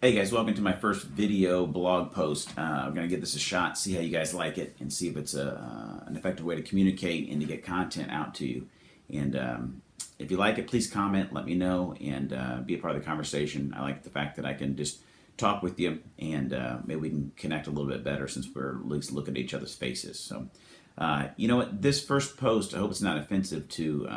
Hey guys, welcome to my first video blog post. I'm going to give this a shot, see how you guys like it, and see if it's an effective way to communicate and to get content out to you. And if you like it, please comment, let me know, and be a part of the conversation. I like the fact that I can just talk with you, and maybe we can connect a little bit better since we're at least looking at each other's faces. So, you know what? This first post, I hope it's not offensive to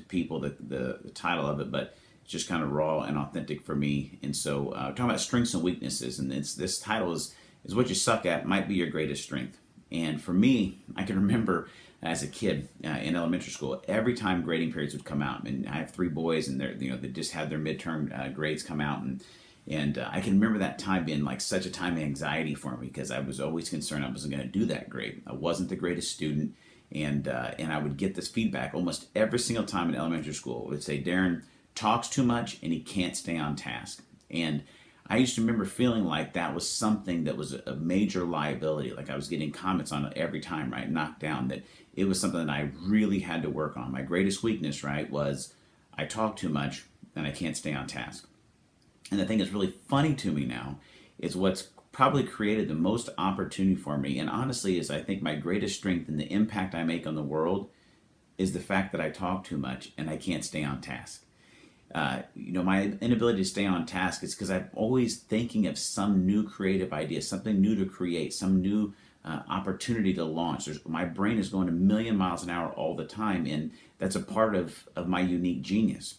people, the title of it, but it's just kind of raw and authentic for me. And so talking about strengths and weaknesses, and this title is what you suck at might be your greatest strength. And for me, I can remember as a kid in elementary school, every time grading periods would come out, and I have three boys, and they just had their midterm grades come out, and I can remember that time being like such a time of anxiety for me because I was always concerned I wasn't going to do that great. I wasn't the greatest student, and I would get this feedback almost every single time in elementary school. It would say, Darren talks too much and he can't stay on task. And I used to remember feeling like that was something that was a major liability. Like I was getting comments on it every time, right? Knocked down, that it was something that I really had to work on. My greatest weakness, right, was I talk too much and I can't stay on task. And the thing that's really funny to me now is what's probably created the most opportunity for me, and honestly is I think my greatest strength and the impact I make on the world is the fact that I talk too much and I can't stay on task. My inability to stay on task is because I'm always thinking of some new creative idea, something new to create, some new opportunity to launch. My brain is going a million miles an hour all the time, and that's a part of my unique genius.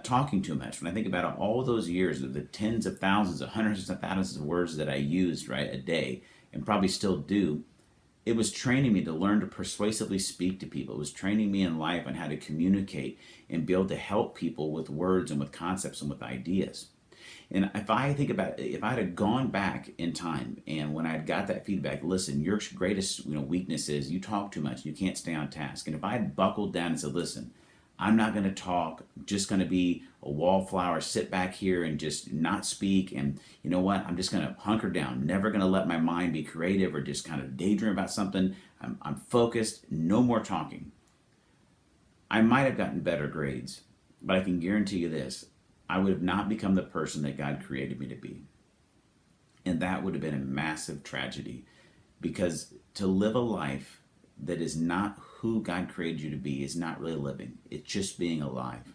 Talking too much. When I think about all those years of the tens of thousands, of hundreds of thousands of words that I used, right, a day, and probably still do, it was training me to learn to persuasively speak to people. It was training me in life on how to communicate and be able to help people with words and with concepts and with ideas. And if I think about it, if I had gone back in time and when I had got that feedback, listen, your greatest weakness is you talk too much, you can't stay on task. And if I had buckled down and said, listen, I'm not going to talk, I'm just going to be a wallflower, sit back here and just not speak. And you know what? I'm just going to hunker down, never going to let my mind be creative or just kind of daydream about something. I'm focused, no more talking. I might have gotten better grades, but I can guarantee you this, I would have not become the person that God created me to be. And that would have been a massive tragedy, because to live a life that is not who God created you to be is not really living. It's just being alive.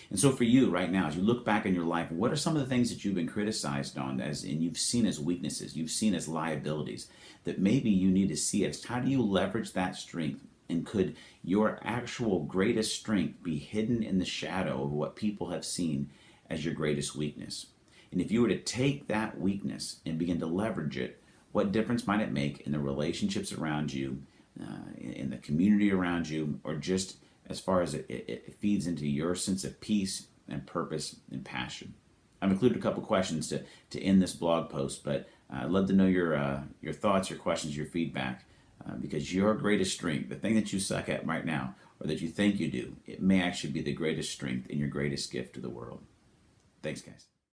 And so for you right now, as you look back in your life, what are some of the things that you've been criticized on and you've seen as weaknesses, you've seen as liabilities that maybe you need to see as how do you leverage that strength? And could your actual greatest strength be hidden in the shadow of what people have seen as your greatest weakness? And if you were to take that weakness and begin to leverage it, what difference might it make in the relationships around you, in the community around you, or just as far as it feeds into your sense of peace and purpose and passion? I've included a couple questions to end this blog post, but I'd love to know your thoughts, your questions, your feedback, because your greatest strength, the thing that you suck at right now, or that you think you do, it may actually be the greatest strength and your greatest gift to the world. Thanks, guys.